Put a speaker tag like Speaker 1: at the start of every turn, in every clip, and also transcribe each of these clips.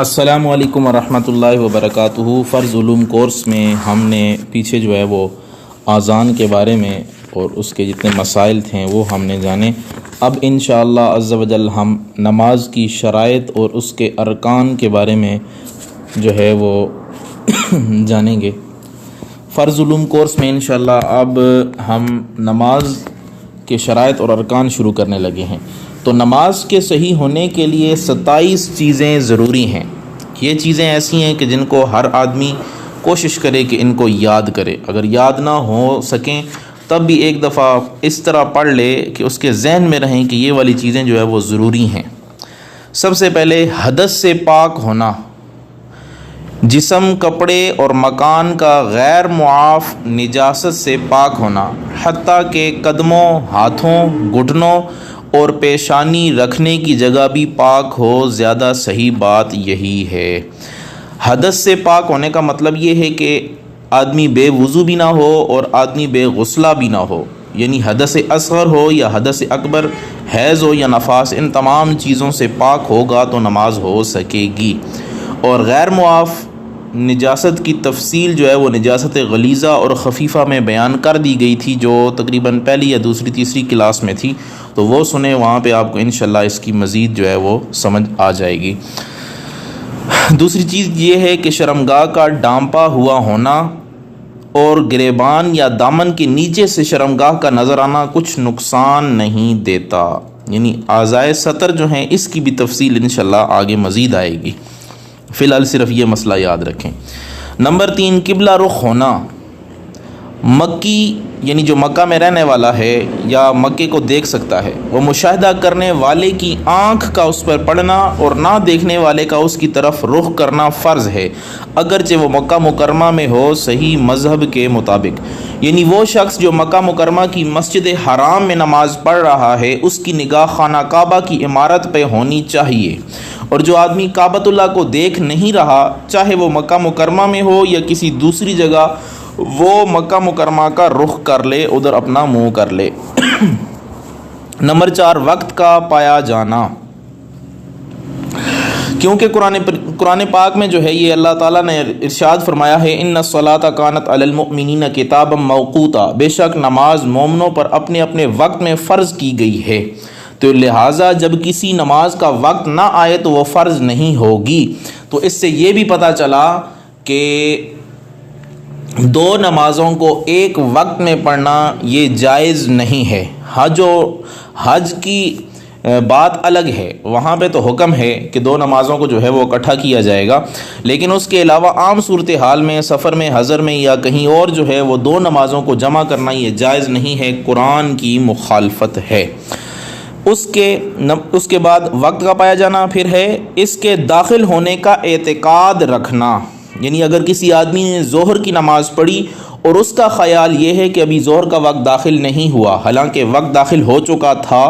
Speaker 1: السلام علیکم ورحمۃ اللہ وبرکاتہ۔ فرض علوم کورس میں ہم نے پیچھے جو ہے وہ اذان کے بارے میں اور اس کے جتنے مسائل تھے وہ ہم نے جانے۔ اب انشاءاللہ عز و جل ہم نماز کی شرائط اور اس کے ارکان کے بارے میں جو ہے وہ جانیں گے۔ فرض علوم کورس میں انشاءاللہ اب ہم نماز کے شرائط اور ارکان شروع کرنے لگے ہیں۔ تو نماز کے صحیح ہونے کے لیے 27 چیزیں ضروری ہیں۔ یہ چیزیں ایسی ہیں کہ جن کو ہر آدمی کوشش کرے کہ ان کو یاد کرے، اگر یاد نہ ہو سکیں تب بھی ایک دفعہ اس طرح پڑھ لے کہ اس کے ذہن میں رہیں کہ یہ والی چیزیں جو ہے وہ ضروری ہیں۔ سب سے پہلے حدث سے پاک ہونا، جسم، کپڑے اور مکان کا غیر معاف نجاست سے پاک ہونا، حتیٰ کہ قدموں، ہاتھوں، گھٹنوں اور پیشانی رکھنے کی جگہ بھی پاک ہو۔ زیادہ صحیح بات یہی ہے۔ حدث سے پاک ہونے کا مطلب یہ ہے کہ آدمی بے وضو بھی نہ ہو اور آدمی بے غسلہ بھی نہ ہو، یعنی حدث اصغر ہو یا حدث اکبر، حیض ہو یا نفاس، ان تمام چیزوں سے پاک ہوگا تو نماز ہو سکے گی۔ اور غیر معاف نجاست کی تفصیل جو ہے وہ نجاست غلیظہ اور خفیفہ میں بیان کر دی گئی تھی، جو تقریباً پہلی یا دوسری تیسری کلاس میں تھی، تو وہ سنیں، وہاں پہ آپ کو انشاءاللہ اس کی مزید جو ہے وہ سمجھ آ جائے گی۔ دوسری چیز یہ ہے کہ شرمگاہ کا ڈانپا ہوا ہونا اور گریبان یا دامن کے نیچے سے شرمگاہ کا نظر آنا کچھ نقصان نہیں دیتا، یعنی اعضائے سطر جو ہیں اس کی بھی تفصیل انشاءاللہ آگے مزید آئے گی۔ فی الحال صرف یہ مسئلہ یاد رکھیں۔ نمبر 3، قبلہ رخ ہونا۔ مکی یعنی جو مکہ میں رہنے والا ہے یا مکے کو دیکھ سکتا ہے، وہ مشاہدہ کرنے والے کی آنکھ کا اس پر پڑنا اور نہ دیکھنے والے کا اس کی طرف رخ کرنا فرض ہے، اگرچہ وہ مکہ مکرمہ میں ہو، صحیح مذہب کے مطابق۔ یعنی وہ شخص جو مکہ مکرمہ کی مسجد حرام میں نماز پڑھ رہا ہے، اس کی نگاہ خانہ کعبہ کی عمارت پہ ہونی چاہیے، اور جو آدمی کعبۃ اللہ کو دیکھ نہیں رہا، چاہے وہ مکہ مکرمہ میں ہو یا کسی دوسری جگہ، وہ مکہ مکرمہ کا رخ کر لے، ادھر اپنا منہ کر لے۔ نمبر 4، وقت کا پایا جانا۔ کیونکہ قرآن پاک میں جو ہے یہ اللہ تعالیٰ نے ارشاد فرمایا ہے، ان الصلاۃ کانت علی المؤمنین کتابا موقوتا، بے شک نماز مومنوں پر اپنے اپنے وقت میں فرض کی گئی ہے، تو لہٰذا جب کسی نماز کا وقت نہ آئے تو وہ فرض نہیں ہوگی۔ تو اس سے یہ بھی پتہ چلا کہ دو نمازوں کو ایک وقت میں پڑھنا یہ جائز نہیں ہے۔ حج کی بات الگ ہے، وہاں پہ تو حکم ہے کہ دو نمازوں کو جو ہے وہ اکٹھا کیا جائے گا، لیکن اس کے علاوہ عام صورتحال میں، سفر میں، حضر میں یا کہیں اور جو ہے وہ دو نمازوں کو جمع کرنا یہ جائز نہیں ہے، قرآن کی مخالفت ہے۔ اس کے بعد وقت کا پایا جانا پھر ہے اس کے داخل ہونے کا اعتقاد رکھنا، یعنی اگر کسی آدمی نے ظہر کی نماز پڑھی اور اس کا خیال یہ ہے کہ ابھی ظہر کا وقت داخل نہیں ہوا، حالانکہ وقت داخل ہو چکا تھا،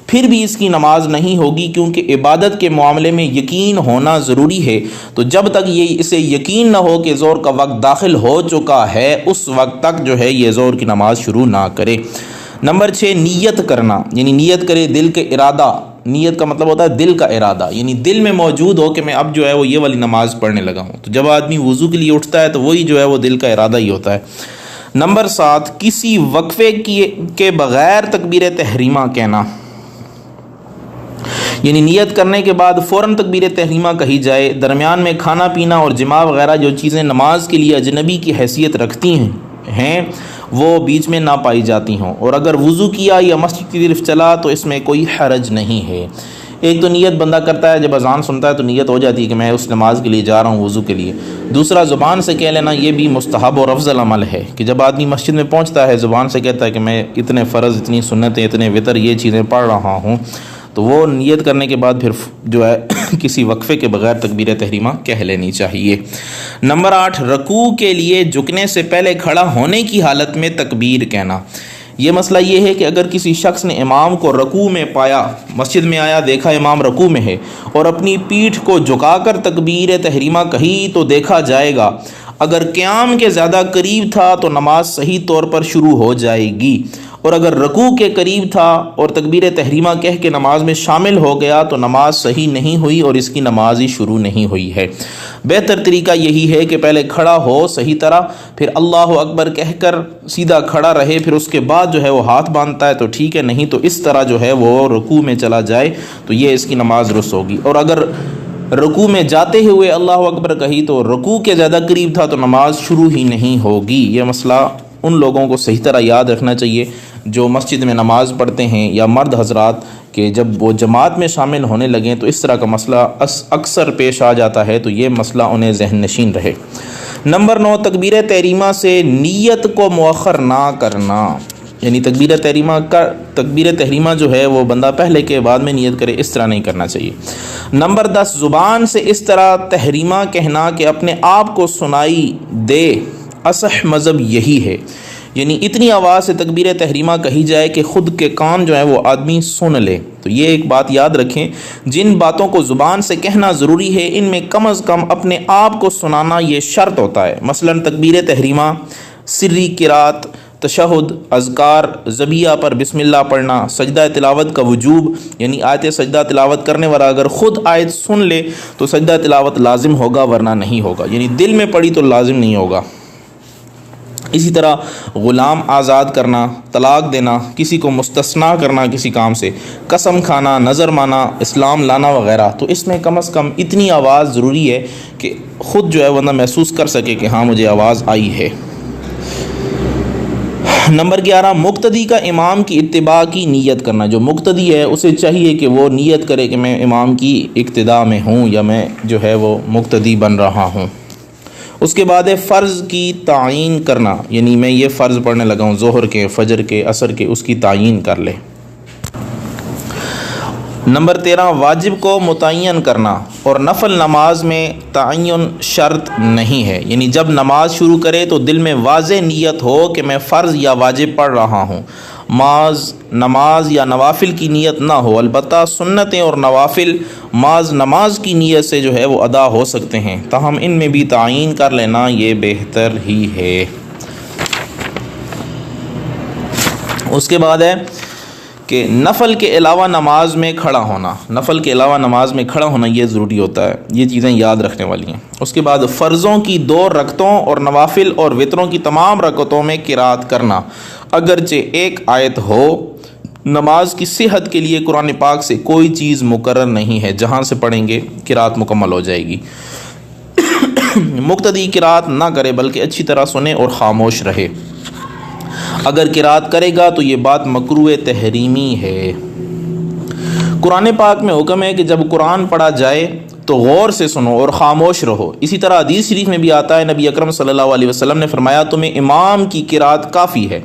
Speaker 1: پھر بھی اس کی نماز نہیں ہوگی، کیونکہ عبادت کے معاملے میں یقین ہونا ضروری ہے۔ تو جب تک اسے یقین نہ ہو کہ ظہر کا وقت داخل ہو چکا ہے، اس وقت تک جو ہے یہ ظہر کی نماز شروع نہ کرے۔ نمبر 6، نیت کرنا، یعنی نیت کرے، دل کے ارادہ۔ نیت کا مطلب ہوتا ہے دل کا ارادہ، یعنی دل میں موجود ہو کہ میں اب جو ہے وہ یہ والی نماز پڑھنے لگا ہوں۔ تو جب آدمی وضو کے لیے اٹھتا ہے تو وہی جو ہے وہ دل کا ارادہ ہی ہوتا ہے۔ نمبر 7، کسی وقفے کے بغیر تکبیر تحریمہ کہنا، یعنی نیت کرنے کے بعد فوراً تکبیر تحریمہ کہی جائے، درمیان میں کھانا پینا اور جماع وغیرہ جو چیزیں نماز کے لیے اجنبی کی حیثیت رکھتی ہیں وہ بیچ میں نہ پائی جاتی ہوں، اور اگر وضو کیا یا مسجد کی طرف چلا تو اس میں کوئی حرج نہیں ہے۔ ایک تو نیت بندہ کرتا ہے، جب اذان سنتا ہے تو نیت ہو جاتی ہے کہ میں اس نماز کے لیے جا رہا ہوں وضو کے لیے۔ دوسرا، زبان سے کہہ لینا، یہ بھی مستحب اور افضل عمل ہے کہ جب آدمی مسجد میں پہنچتا ہے زبان سے کہتا ہے کہ میں اتنے فرض، اتنی سنتیں، اتنے وتر، یہ چیزیں پڑھ رہا ہوں، تو وہ نیت کرنے کے بعد پھر جو ہے کسی وقفے کے بغیر تکبیر تحریمہ کہہ لینی چاہیے۔ نمبر 8، رکوع کے لیے جھکنے سے پہلے کھڑا ہونے کی حالت میں تکبیر کہنا۔ یہ مسئلہ یہ ہے کہ اگر کسی شخص نے امام کو رکوع میں پایا، مسجد میں آیا، دیکھا امام رکوع میں ہے اور اپنی پیٹھ کو جھکا کر تکبیر تحریمہ کہی تو دیکھا جائے گا، اگر قیام کے زیادہ قریب تھا تو نماز صحیح طور پر شروع ہو جائے گی، اور اگر رکوع کے قریب تھا اور تکبیر تحریمہ کہہ کے نماز میں شامل ہو گیا تو نماز صحیح نہیں ہوئی اور اس کی نماز ہی شروع نہیں ہوئی ہے۔ بہتر طریقہ یہی ہے کہ پہلے کھڑا ہو صحیح طرح، پھر اللہ اکبر کہہ کر سیدھا کھڑا رہے، پھر اس کے بعد جو ہے وہ ہاتھ باندھتا ہے تو ٹھیک ہے، نہیں تو اس طرح جو ہے وہ رکوع میں چلا جائے تو یہ اس کی نماز درست ہوگی۔ اور اگر رکوع میں جاتے ہوئے اللہ اکبر کہی تو رکوع کے زیادہ قریب تھا تو نماز شروع ہی نہیں ہوگی۔ یہ مسئلہ ان لوگوں کو صحیح طرح یاد رکھنا چاہیے جو مسجد میں نماز پڑھتے ہیں، یا مرد حضرات کہ جب وہ جماعت میں شامل ہونے لگیں تو اس طرح کا مسئلہ اکثر پیش آ جاتا ہے، تو یہ مسئلہ انہیں ذہن نشین رہے۔ نمبر 9، تکبیر تحریمہ سے نیت کو مؤخر نہ کرنا، یعنی تکبیر تحریمہ جو ہے وہ بندہ پہلے کے بعد میں نیت کرے، اس طرح نہیں کرنا چاہیے۔ نمبر 10، زبان سے اس طرح تحریمہ کہنا کہ اپنے آپ کو سنائی دے، اصح مذہب یہی ہے، یعنی اتنی آواز سے تکبیر تحریمہ کہی جائے کہ خود کے کان جو ہے وہ آدمی سن لے۔ تو یہ ایک بات یاد رکھیں، جن باتوں کو زبان سے کہنا ضروری ہے ان میں کم از کم اپنے آپ کو سنانا یہ شرط ہوتا ہے۔ مثلا تکبیر تحریمہ، سری قرات، تشہد، اذکار، ذبیحہ پر بسم اللہ پڑھنا، سجدہ تلاوت کا وجوب، یعنی آیت سجدہ تلاوت کرنے والا اگر خود آیت سن لے تو سجدہ تلاوت لازم ہوگا ورنہ نہیں ہوگا، یعنی دل میں پڑھی تو لازم نہیں ہوگا۔ اسی طرح غلام آزاد کرنا، طلاق دینا، کسی کو مستثنا کرنا کسی کام سے، قسم کھانا، نظر مانا، اسلام لانا وغیرہ، تو اس میں کم از کم اتنی آواز ضروری ہے کہ خود جو ہے بندہ محسوس کر سکے کہ ہاں مجھے آواز آئی ہے۔ نمبر 11، مقتدی کا امام کی اتباع کی نیت کرنا۔ جو مقتدی ہے اسے چاہیے کہ وہ نیت کرے کہ میں امام کی اقتداء میں ہوں یا میں جو ہے وہ مقتدی بن رہا ہوں۔ اس کے بعد ہے فرض کی تعیین کرنا، یعنی میں یہ فرض پڑھنے لگا ہوں، ظہر کے، فجر کے، عصر کے، اس کی تعیین کر لے۔ نمبر 13، واجب کو متعین کرنا، اور نفل نماز میں تعین شرط نہیں ہے، یعنی جب نماز شروع کرے تو دل میں واضح نیت ہو کہ میں فرض یا واجب پڑھ رہا ہوں، محض نماز یا نوافل کی نیت نہ ہو۔ البتہ سنتیں اور نوافل محض نماز کی نیت سے جو ہے وہ ادا ہو سکتے ہیں، تاہم ان میں بھی تعین کر لینا یہ بہتر ہی ہے۔ اس کے بعد ہے کہ نفل کے علاوہ نماز میں کھڑا ہونا، نفل کے علاوہ نماز میں کھڑا ہونا یہ ضروری ہوتا ہے، یہ چیزیں یاد رکھنے والی ہیں۔ اس کے بعد فرضوں کی 2 رکعتوں اور نوافل اور وتروں کی تمام رکعتوں میں قرات کرنا، اگرچہ ایک آیت ہو۔ نماز کی صحت کے لیے قرآن پاک سے کوئی چیز مقرر نہیں ہے، جہاں سے پڑھیں گے قرات مکمل ہو جائے گی۔ مقتدی قرات نہ کرے بلکہ اچھی طرح سنے اور خاموش رہے، اگر قرات کرے گا تو یہ بات مکروہ تحریمی ہے۔ قرآن پاک میں حکم ہے کہ جب قرآن پڑھا جائے تو غور سے سنو اور خاموش رہو۔ اسی طرح حدیث شریف میں بھی آتا ہے، نبی اکرم صلی اللہ علیہ وسلم نے فرمایا تمہیں امام کی قرات کافی ہے،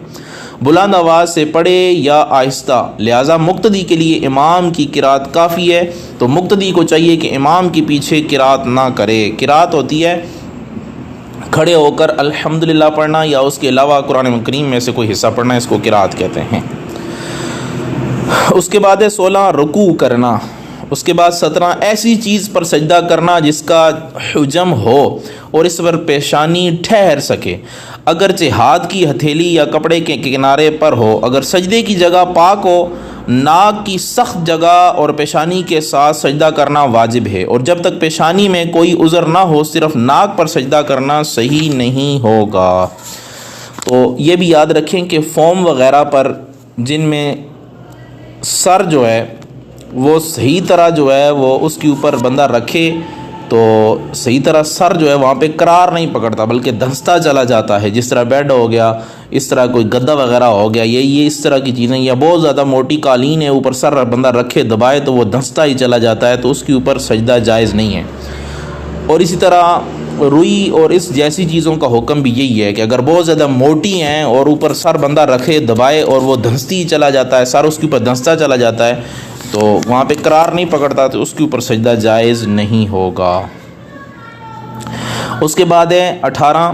Speaker 1: بلند آواز سے پڑھے یا آہستہ، لہٰذا مقتدی کے لیے امام کی قرات کافی ہے، تو مقتدی کو چاہیے کہ امام کے پیچھے قرات نہ کرے۔ قرات ہوتی ہے کھڑے ہو کر الحمدللہ پڑھنا یا اس کے علاوہ قرآن کریم میں سے کوئی حصہ پڑھنا، اس کو قرات کہتے ہیں۔ اس کے بعد ہے 16 رکوع کرنا۔ اس کے بعد 17 ایسی چیز پر سجدہ کرنا جس کا حجم ہو اور اس پر پیشانی ٹھہر سکے، اگرچہ ہاتھ کی ہتھیلی یا کپڑے کے کنارے پر ہو۔ اگر سجدے کی جگہ پاک ہو، ناک کی سخت جگہ اور پیشانی کے ساتھ سجدہ کرنا واجب ہے، اور جب تک پیشانی میں کوئی عذر نہ ہو صرف ناک پر سجدہ کرنا صحیح نہیں ہوگا۔ تو یہ بھی یاد رکھیں کہ فوم وغیرہ پر جن میں سر جو ہے وہ صحیح طرح جو ہے وہ اس کے اوپر بندہ رکھے تو صحیح طرح سر جو ہے وہاں پہ قرار نہیں پکڑتا بلکہ دھنستا چلا جاتا ہے، جس طرح بیڈ ہو گیا، اس طرح کوئی گدا وغیرہ ہو گیا، یہ اس طرح کی چیزیں، یا بہت زیادہ موٹی قالین ہے اوپر سر بندہ رکھے دبائے تو وہ دھنستا ہی چلا جاتا ہے، تو اس کے اوپر سجدہ جائز نہیں ہے۔ اور اسی طرح روئی اور اس جیسی چیزوں کا حکم بھی یہی ہے کہ اگر بہت زیادہ موٹی ہیں اور اوپر سر بندہ رکھے دبائے اور وہ دھنستی چلا جاتا ہے، سر اس کے اوپر دھنستا چلا جاتا ہے تو وہاں پہ قرار نہیں پکڑتا، تو اس کے اوپر سجدہ جائز نہیں ہوگا۔ اس کے بعد ہے 18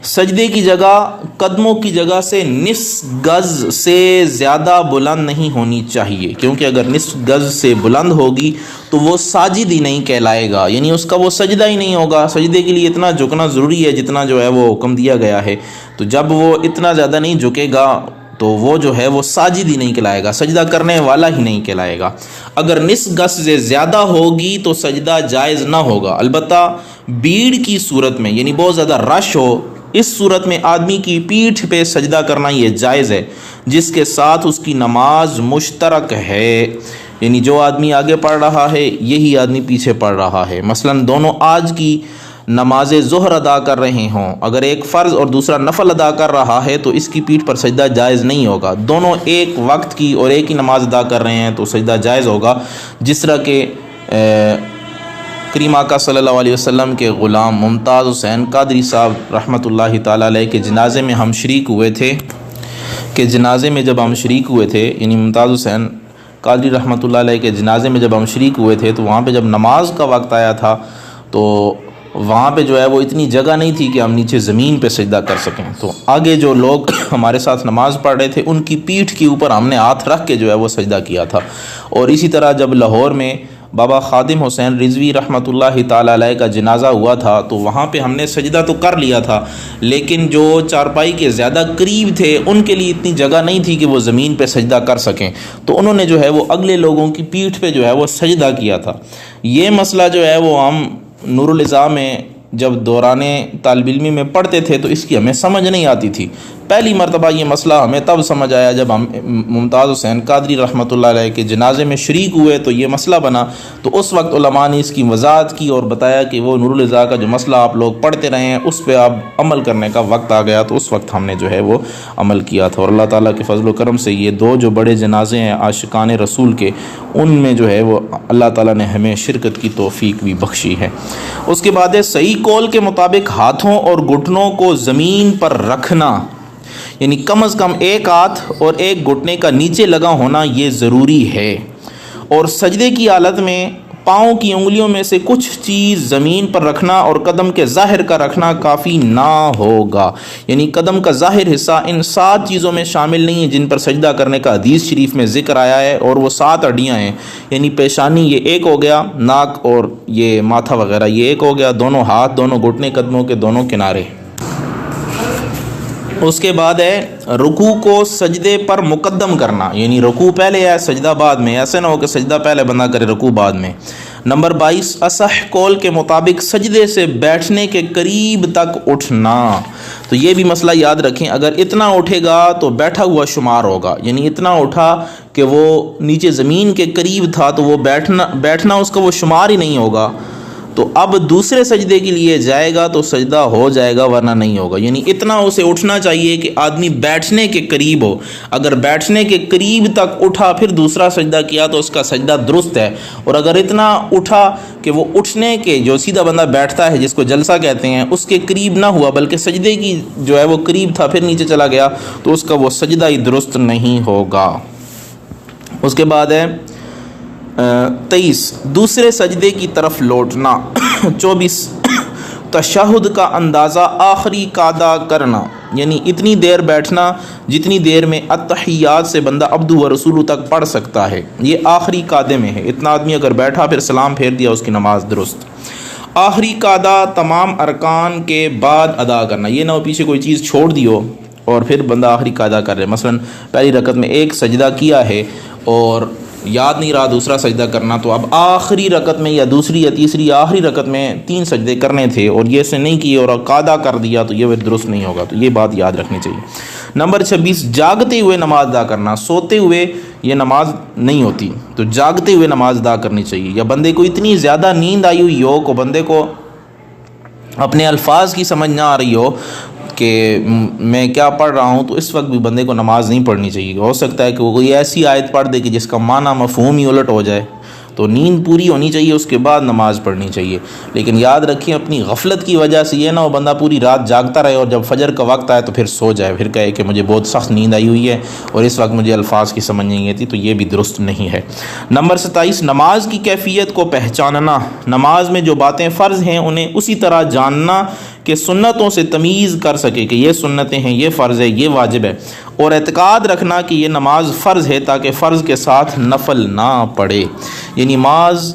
Speaker 1: سجدے کی جگہ قدموں کی جگہ سے نصف گز سے زیادہ بلند نہیں ہونی چاہیے، کیونکہ اگر نصف گز سے بلند ہوگی تو وہ ساجد ہی نہیں کہلائے گا، یعنی اس کا وہ سجدہ ہی نہیں ہوگا۔ سجدے کے لیے اتنا جھکنا ضروری ہے جتنا جو ہے وہ حکم دیا گیا ہے، تو جب وہ اتنا زیادہ نہیں جھکے گا تو وہ جو ہے وہ ساجد ہی نہیں کہلائے گا، سجدہ کرنے والا ہی نہیں کہلائے گا۔ اگر نصف گز سے زیادہ ہوگی تو سجدہ جائز نہ ہوگا، البتہ بھیڑ کی صورت میں، یعنی بہت زیادہ رش ہو، اس صورت میں آدمی کی پیٹھ پہ سجدہ کرنا یہ جائز ہے، جس کے ساتھ اس کی نماز مشترک ہے، یعنی جو آدمی آگے پڑھ رہا ہے یہی آدمی پیچھے پڑھ رہا ہے۔ مثلا دونوں آج کی نماز ظہر ادا کر رہے ہوں، اگر ایک فرض اور دوسرا نفل ادا کر رہا ہے تو اس کی پیٹھ پر سجدہ جائز نہیں ہوگا۔ دونوں ایک وقت کی اور ایک ہی نماز ادا کر رہے ہیں تو سجدہ جائز ہوگا، جس طرح کہ کریم آقا صلی اللہ علیہ وسلم کے غلام ممتاز حسین قادری صاحب رحمۃ اللہ تعالیٰ علیہ کے جنازے میں ہم شریک ہوئے تھے، کہ جنازے میں جب ہم شریک ہوئے تھے، یعنی ممتاز حسین قادری رحمۃ اللہ علیہ کے جنازے میں جب ہم شریک ہوئے تھے تو وہاں پہ جب نماز کا وقت آیا تھا تو وہاں پہ جو ہے وہ اتنی جگہ نہیں تھی کہ ہم نیچے زمین پہ سجدہ کر سکیں، تو آگے جو لوگ ہمارے ساتھ نماز پڑھ رہے تھے ان کی پیٹھ کے اوپر ہم نے ہاتھ رکھ کے جو ہے وہ سجدہ کیا تھا۔ اور اسی طرح جب لاہور میں بابا خادم حسین رضوی رحمۃ اللہ تعالیٰ علیہ کا جنازہ ہوا تھا تو وہاں پہ ہم نے سجدہ تو کر لیا تھا، لیکن جو چارپائی کے زیادہ قریب تھے ان کے لیے اتنی جگہ نہیں تھی کہ وہ زمین پہ سجدہ کر سکیں، تو انہوں نے جو ہے وہ اگلے لوگوں کی پیٹھ پہ جو ہے وہ سجدہ کیا تھا۔ یہ مسئلہ جو ہے وہ ہم نور الازاں میں جب دوران طالب علمی میں پڑھتے تھے تو اس کی ہمیں سمجھ نہیں آتی تھی۔ پہلی مرتبہ یہ مسئلہ ہمیں تب سمجھ آیا جب ہم ممتاز حسین قادری رحمۃ اللہ علیہ کے جنازے میں شریک ہوئے تو یہ مسئلہ بنا، تو اس وقت علماء نے اس کی وضاحت کی اور بتایا کہ وہ نور الازاں کا جو مسئلہ آپ لوگ پڑھتے رہے ہیں اس پہ آپ عمل کرنے کا وقت آ گیا، تو اس وقت ہم نے جو ہے وہ عمل کیا تھا۔ اور اللہ تعالیٰ کے فضل و کرم سے یہ دو جو بڑے جنازے ہیں عاشقان رسول کے، ان میں جو ہے وہ اللہ تعالیٰ نے ہمیں شرکت کی توفیق بھی بخشی ہے۔ اس کے بعد صحیح قول کے مطابق ہاتھوں اور گھٹنوں کو زمین پر رکھنا، یعنی کم از کم ایک ہاتھ اور ایک گھٹنے کا نیچے لگا ہونا یہ ضروری ہے، اور سجدے کی حالت میں پاؤں کی انگلیوں میں سے کچھ چیز زمین پر رکھنا اور قدم کے ظاہر کا رکھنا کافی نہ ہوگا، یعنی قدم کا ظاہر حصہ ان 7 چیزوں میں شامل نہیں ہے جن پر سجدہ کرنے کا حدیث شریف میں ذکر آیا ہے، اور وہ 7 ہڈیاں ہیں، یعنی پیشانی یہ ایک ہو گیا، ناک اور یہ ماتھا وغیرہ یہ ایک ہو گیا، دونوں ہاتھ، دونوں گھٹنے قدموں کے دونوں کنارے۔ اس کے بعد ہے رکوع کو سجدے پر مقدم کرنا، یعنی رکوع پہلے ہے سجدہ بعد میں، ایسے نہ ہو کہ سجدہ پہلے بندہ کرے رکوع بعد میں۔ نمبر 22 اصح قول کے مطابق سجدے سے بیٹھنے کے قریب تک اٹھنا، تو یہ بھی مسئلہ یاد رکھیں، اگر اتنا اٹھے گا تو بیٹھا ہوا شمار ہوگا، یعنی اتنا اٹھا کہ وہ نیچے زمین کے قریب تھا تو وہ بیٹھنا اس کا وہ شمار ہی نہیں ہوگا، تو اب دوسرے سجدے کے لیے جائے گا تو سجدہ ہو جائے گا ورنہ نہیں ہوگا، یعنی اتنا اسے اٹھنا چاہیے کہ آدمی بیٹھنے کے قریب ہو، اگر بیٹھنے کے قریب تک اٹھا پھر دوسرا سجدہ کیا تو اس کا سجدہ درست ہے، اور اگر اتنا اٹھا کہ وہ اٹھنے کے جو سیدھا بندہ بیٹھتا ہے جس کو جلسہ کہتے ہیں اس کے قریب نہ ہوا بلکہ سجدے کی جو ہے وہ قریب تھا پھر نیچے چلا گیا تو اس کا وہ سجدہ ہی درست نہیں ہوگا۔ اس کے بعد ہے 23 دوسرے سجدے کی طرف لوٹنا۔ 24 تشہد کا اندازہ آخری قعدہ کرنا، یعنی اتنی دیر بیٹھنا جتنی دیر میں التحیات سے بندہ عبدہ و رسولہ تک پڑھ سکتا ہے، یہ آخری قعدے میں ہے، اتنا آدمی اگر بیٹھا پھر سلام پھیر دیا اس کی نماز درست۔ آخری قعدہ تمام ارکان کے بعد ادا کرنا، یہ نہ ہو پیچھے کوئی چیز چھوڑ دیو اور پھر بندہ آخری قعدہ کر رہے، مثلا پہلی رکعت میں ایک سجدہ کیا ہے اور یاد نہیں رہا دوسرا سجدہ کرنا، تو اب آخری رکعت میں یا دوسری یا تیسری یا آخری رکعت میں 3 سجدے کرنے تھے اور یہ سے نہیں کیے اور قعدہ کر دیا تو یہ درست نہیں ہوگا، تو یہ بات یاد رکھنی چاہیے۔ نمبر 26 جاگتے ہوئے نماز ادا کرنا، سوتے ہوئے یہ نماز نہیں ہوتی، تو جاگتے ہوئے نماز ادا کرنی چاہیے، یا بندے کو اتنی زیادہ نیند آئی ہوئی ہو کہ بندے کو اپنے الفاظ کی سمجھ نہ آ رہی ہو کہ میں کیا پڑھ رہا ہوں، تو اس وقت بھی بندے کو نماز نہیں پڑھنی چاہیے، ہو سکتا ہے کہ وہ کوئی ایسی آیت پڑھ دے کہ جس کا معنی مفہوم ہی الٹ ہو جائے، تو نیند پوری ہونی چاہیے اس کے بعد نماز پڑھنی چاہیے، لیکن یاد رکھیں اپنی غفلت کی وجہ سے یہ نہ ہو بندہ پوری رات جاگتا رہے اور جب فجر کا وقت آئے تو پھر سو جائے، پھر کہے کہ مجھے بہت سخت نیند آئی ہوئی ہے اور اس وقت مجھے الفاظ کی سمجھ نہیں آتی، تو یہ بھی درست نہیں ہے۔ نمبر 27 نماز کی کیفیت کو پہچاننا، نماز میں جو باتیں فرض ہیں انہیں اسی طرح جاننا کہ سنتوں سے تمیز کر سکے کہ یہ سنتیں ہیں، یہ فرض ہے، یہ واجب ہے، اور اعتقاد رکھنا کہ یہ نماز فرض ہے تاکہ فرض کے ساتھ نفل نہ پڑے، یعنی نماز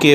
Speaker 1: کہ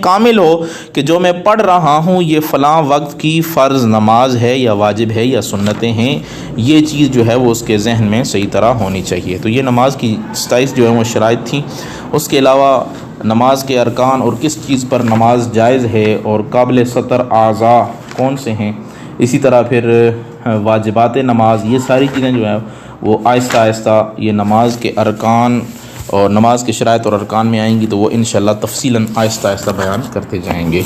Speaker 1: کامل ہو کہ جو میں پڑھ رہا ہوں یہ فلاں وقت کی فرض نماز ہے یا واجب ہے یا سنتیں ہیں، یہ چیز جو ہے وہ اس کے ذہن میں صحیح طرح ہونی چاہیے۔ تو یہ نماز کی 27 جو ہے وہ شرائط تھیں۔ اس کے علاوہ نماز کے ارکان اور کس چیز پر نماز جائز ہے اور قابل سطر اعضاء کون سے ہیں، اسی طرح پھر واجبات نماز، یہ ساری چیزیں جو ہیں وہ آہستہ آہستہ یہ نماز کے ارکان اور نماز کے شرائط اور ارکان میں آئیں گی، تو وہ انشاءاللہ تفصیلاً آہستہ آہستہ بیان کرتے جائیں گے۔